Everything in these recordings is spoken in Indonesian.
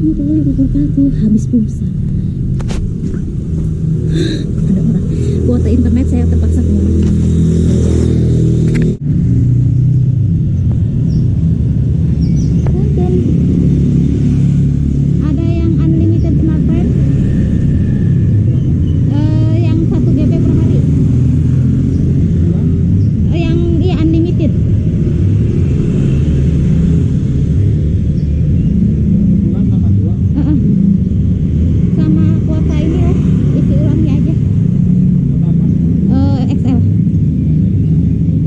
warahmatullahi wabarakatuh. Habis pulsa. Ada orang. Kuota internet saya terpaksa keluar. Ada yang unlimited smartphone, yang 1 GB per hari. Yang iya unlimited. Sama kuota ini ya, isi ulangnya aja. XL.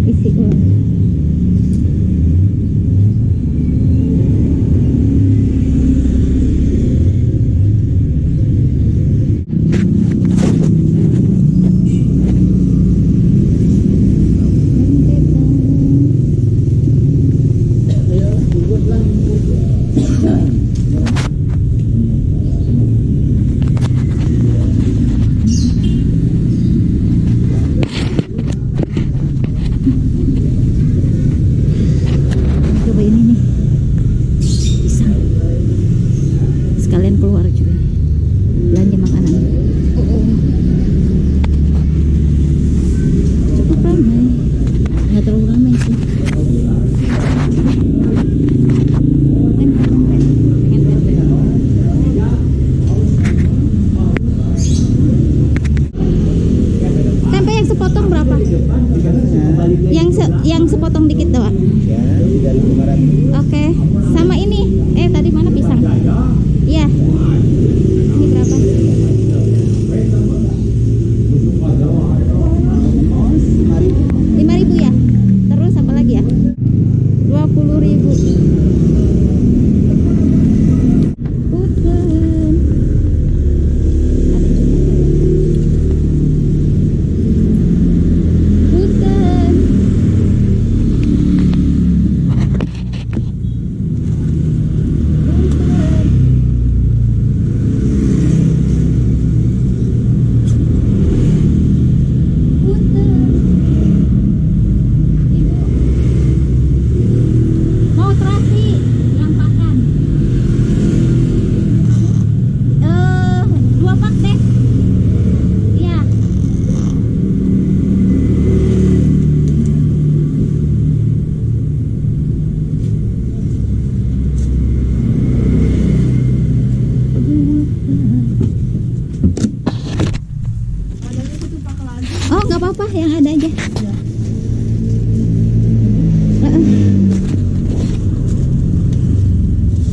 Isi ulang. Coba ini nih, pisang. Sekalian keluar juga belanja makanan. Cukup ramai, nggak terlalu ramai sih. Tempe yang sepotong berapa? Yang sepotong dikit doang. Oke, sama ini. Tadi mana pisang? Iya. Ini berapa? 5.000 ya. Terus apa lagi ya? 20.000. Mau terasi yang pakan. 2 pak deh. Iya. Oh, nggak apa-apa, yang ada aja.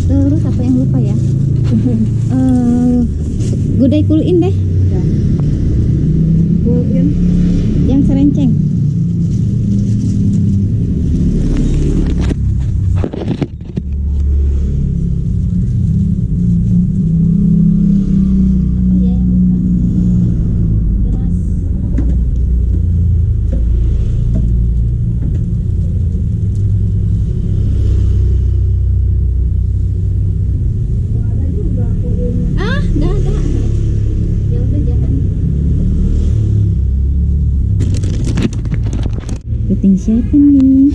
Terus apa yang lupa ya? Gudai kulin deh. Kulin. Yang serenceng. Apa ya yang lupa? Beras. Nggak ada. Ya udah jangan. Keting siapa nih?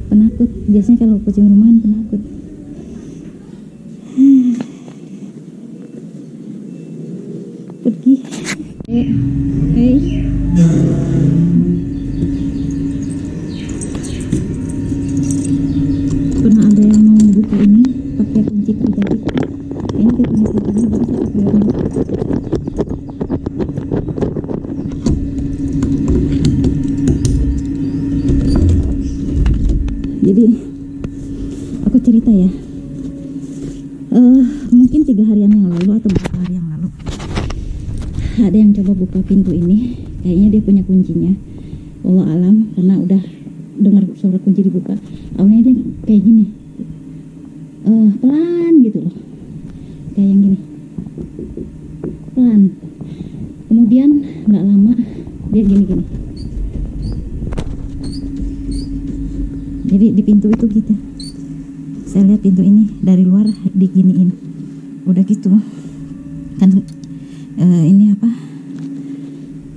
Penakut. Biasanya kalau kucing rumahan penakut. Pergi. Pernah ada yang mau buka ini pakai kunci pribadi. Ini kita bisa pakai. Jadi aku cerita ya, mungkin 3 harian yang lalu atau beberapa hari yang lalu ada yang coba buka pintu ini. Kayaknya dia punya kuncinya, wallah alam, karena udah dengar suara kunci dibuka. Awalnya dia kayak gini, pelan gitu loh, kayak yang gini, pelan. Kemudian nggak lama dia gini-gini. Jadi di pintu itu gitu. Saya lihat pintu ini dari luar diginiin. Udah gitu kan, ini apa?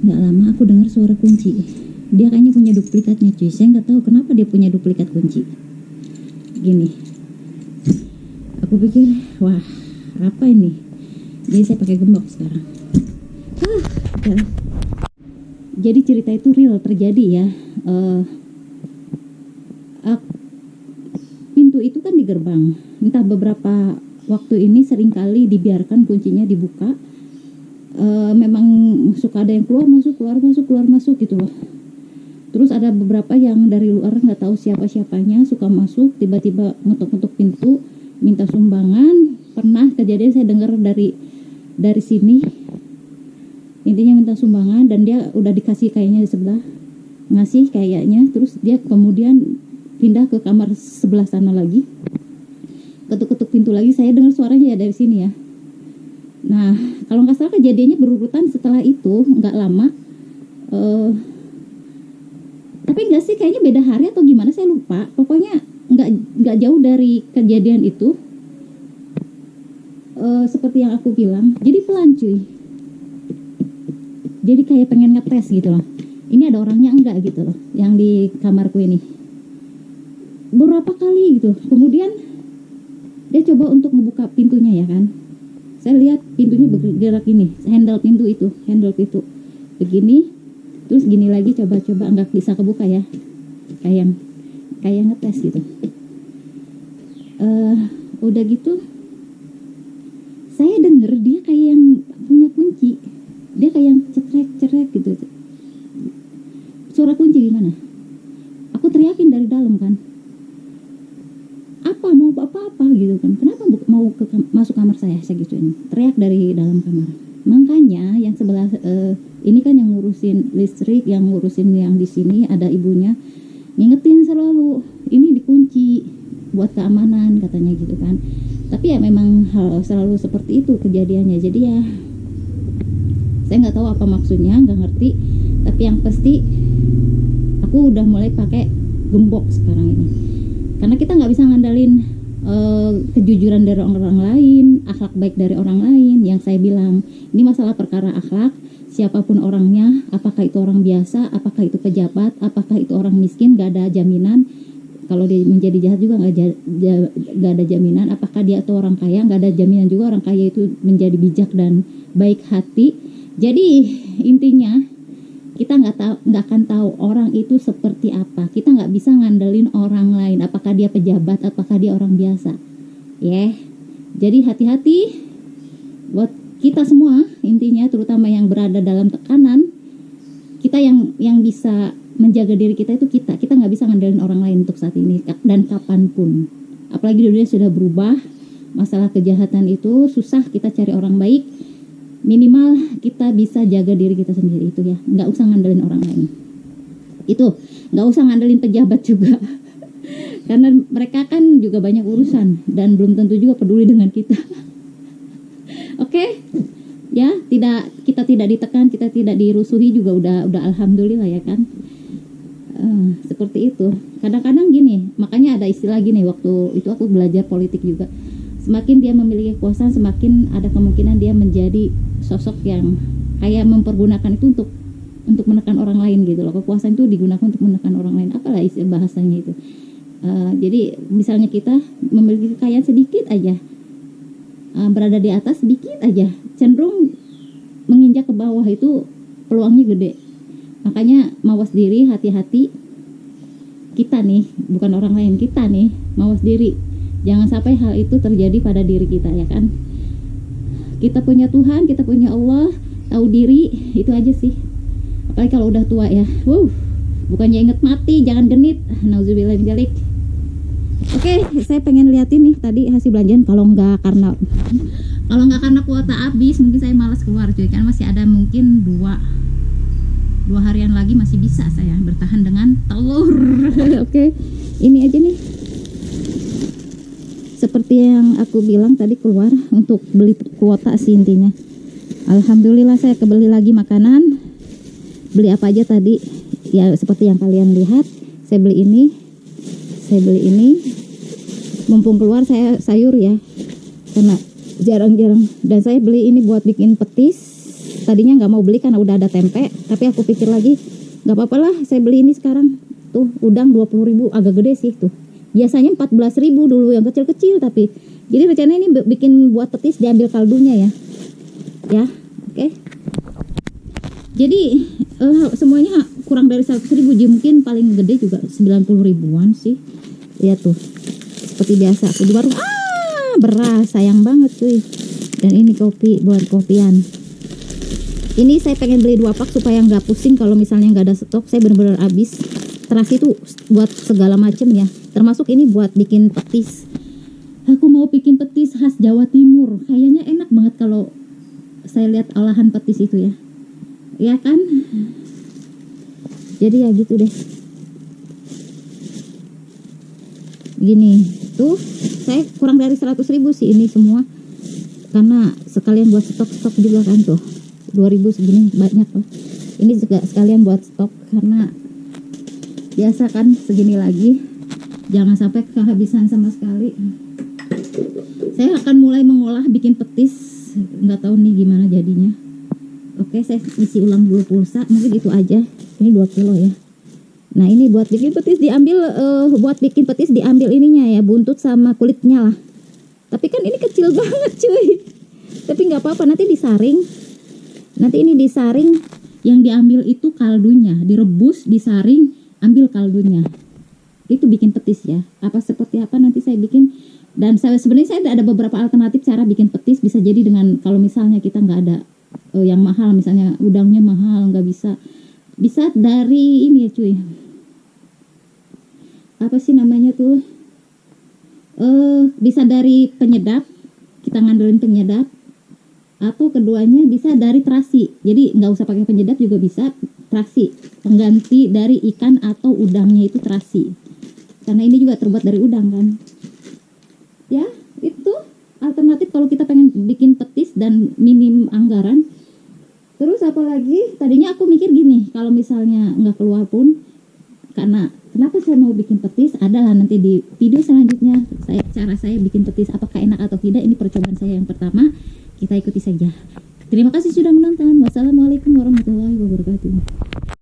Nggak lama aku dengar suara kunci. Dia kayaknya punya duplikatnya cuy. Saya nggak tahu kenapa dia punya duplikat kunci. gini. Aku pikir, wah apa ini? Jadi saya pakai gembok sekarang. Ya. Jadi cerita itu real terjadi ya. Pintu itu kan di gerbang. Entah beberapa waktu ini seringkali dibiarkan kuncinya dibuka. Memang suka ada yang keluar masuk gitu loh. Terus ada beberapa yang dari luar nggak tahu siapa-siapanya suka masuk, tiba-tiba ngetok-ngetok pintu, minta sumbangan. Pernah kejadian saya dengar dari sini, intinya minta sumbangan dan dia udah dikasih kayaknya di sebelah, ngasih kayaknya, terus dia kemudian pindah ke kamar sebelah sana lagi, ketuk-ketuk pintu lagi. Saya dengar suaranya ya dari sini ya. Nah, kalau nggak salah kejadiannya berurutan setelah itu, nggak lama. Tapi nggak sih, kayaknya beda hari atau gimana, saya lupa. Pokoknya nggak jauh dari kejadian itu. Seperti yang aku bilang, jadi pelan cuy. Jadi kayak pengen ngetes gitu loh. Ini ada orangnya enggak gitu loh, yang di kamarku ini. Beberapa kali gitu. Kemudian dia coba untuk ngebuka pintunya ya kan. Saya lihat pintunya bergerak ini, handle pintu begini, terus gini lagi, coba-coba nggak bisa kebuka ya, kayak ngetes gitu. Udah gitu, saya denger dia kayak yang punya kunci, dia kayak yang cetrek gitu. Suara kunci gimana? Aku teriakin dari dalam kan, mau apa gitu kan, kenapa mau masuk kamar saya gituin, teriak dari dalam kamar. Makanya yang sebelah ini kan yang ngurusin listrik, yang ngurusin yang di sini ada ibunya, ngingetin selalu ini dikunci buat keamanan katanya gitu kan. Tapi ya memang selalu seperti itu kejadiannya. Jadi ya saya nggak tahu apa maksudnya, nggak ngerti. Tapi yang pasti aku udah mulai pakai gembok sekarang ini. Karena kita nggak bisa ngandalin kejujuran dari orang lain, akhlak baik dari orang lain. Yang saya bilang, ini masalah perkara akhlak. Siapapun orangnya, apakah itu orang biasa, apakah itu pejabat, apakah itu orang miskin, gak ada jaminan. Kalau dia menjadi jahat juga gak ada jaminan. Apakah dia atau orang kaya, gak ada jaminan juga orang kaya itu menjadi bijak dan baik hati. Jadi intinya kita nggak akan tahu orang itu seperti apa. Kita nggak bisa ngandelin orang lain, apakah dia pejabat, apakah dia orang biasa. Jadi hati-hati buat kita semua, intinya terutama yang berada dalam tekanan. Kita yang bisa menjaga diri kita itu kita nggak bisa ngandelin orang lain untuk saat ini dan kapanpun. Apalagi dunia sudah berubah, masalah kejahatan itu susah kita cari orang baik. Minimal kita bisa jaga diri kita sendiri, itu ya, nggak usah ngandelin orang lain. Itu nggak usah ngandelin pejabat juga karena mereka kan juga banyak urusan dan belum tentu juga peduli dengan kita. Oke? Ya, kita tidak ditekan, kita tidak dirusuhi juga udah alhamdulillah ya kan. Seperti itu. Kadang-kadang gini, makanya ada istilah gini, waktu itu aku belajar politik juga. Semakin dia memiliki kekuasaan, semakin ada kemungkinan dia menjadi sosok yang kayak mempergunakan itu untuk menekan orang lain gitu loh. Kekuasaan itu digunakan untuk menekan orang lain. Apalah istilah bahasanya itu. Jadi misalnya kita memiliki kekayaan sedikit aja, berada di atas sedikit aja, cenderung menginjak ke bawah, itu peluangnya gede. Makanya mawas diri, hati-hati. Kita nih, bukan orang lain, kita nih mawas diri. Jangan sampai hal itu terjadi pada diri kita ya kan. Kita punya Tuhan, kita punya Allah, tahu diri, itu aja sih. Apalagi kalau udah tua ya. Bukannya inget mati, jangan genit. Nauzubillah min dzalik. Oke, saya pengen lihat ini tadi hasil belanjaan. Kalau nggak karena kuota habis, mungkin saya malas keluar cuy. Karena masih ada mungkin dua harian lagi masih bisa saya bertahan dengan telur. Oke, ini aja nih. Seperti yang aku bilang tadi, keluar untuk beli kuota sih intinya. Alhamdulillah saya kebeli lagi makanan. Beli apa aja tadi? Ya seperti yang kalian lihat, saya beli ini. Mumpung keluar saya sayur ya, karena jarang-jarang. Dan saya beli ini buat bikin petis. Tadinya nggak mau beli karena udah ada tempe, tapi aku pikir lagi nggak apa-apa lah, saya beli ini sekarang. Tuh udang 20.000, agak gede sih tuh. Biasanya 14.000 dulu yang kecil-kecil, tapi jadi rencana ini bikin buat petis diambil kaldunya ya. Ya, oke. Jadi semuanya kurang dari 100.000, mungkin paling gede juga 90 ribuan sih. Lihat tuh, seperti biasa aku di warung. Beras sayang banget cuy. Dan ini kopi buat kopian. Ini saya pengen beli 2 pak supaya nggak pusing kalau misalnya nggak ada stok. Saya bener-bener habis. Terasi itu buat segala macem ya, termasuk ini buat bikin petis. Aku mau bikin petis khas Jawa Timur. Kayaknya enak banget kalau saya lihat olahan petis itu ya. Ya kan? Jadi ya gitu deh. Gini, tuh saya kurang dari 100.000 sih ini semua. Karena sekalian buat stok-stok juga kan tuh. 2.000 segini banyak loh. Ini juga sekalian buat stok karena biasa kan segini lagi. Jangan sampai kehabisan sama sekali. Saya akan mulai mengolah bikin petis. Nggak tahu nih gimana jadinya. Oke, saya isi ulang dulu pulsa. Mungkin itu aja. Ini 2 kilo ya. Nah ini buat bikin petis diambil, buat bikin petis diambil ininya ya, buntut sama kulitnya lah. Tapi kan ini kecil banget cuy. Tapi nggak apa-apa, nanti disaring. Nanti ini disaring, yang diambil itu kaldunya, direbus, disaring, ambil kaldunya. Itu bikin petis ya. Apa seperti apa nanti saya bikin. Dan sebenarnya saya ada beberapa alternatif cara bikin petis. Bisa jadi dengan kalau misalnya kita nggak ada yang mahal, misalnya udangnya mahal, nggak bisa. Bisa dari ini ya cuy. Apa sih namanya tuh? Bisa dari penyedap. Kita ngandelin penyedap. Atau keduanya bisa dari terasi. Jadi nggak usah pakai penyedap juga bisa. Terasi, pengganti dari ikan atau udangnya itu terasi. Karena ini juga terbuat dari udang kan. Ya, itu alternatif kalau kita pengen bikin petis dan minim anggaran. Terus apalagi, tadinya aku mikir gini, kalau misalnya nggak keluar pun, karena kenapa saya mau bikin petis, adalah nanti di video selanjutnya cara saya bikin petis, apakah enak atau tidak. Ini percobaan saya yang pertama, kita ikuti saja. Terima kasih sudah menonton. Wassalamualaikum warahmatullahi wabarakatuh.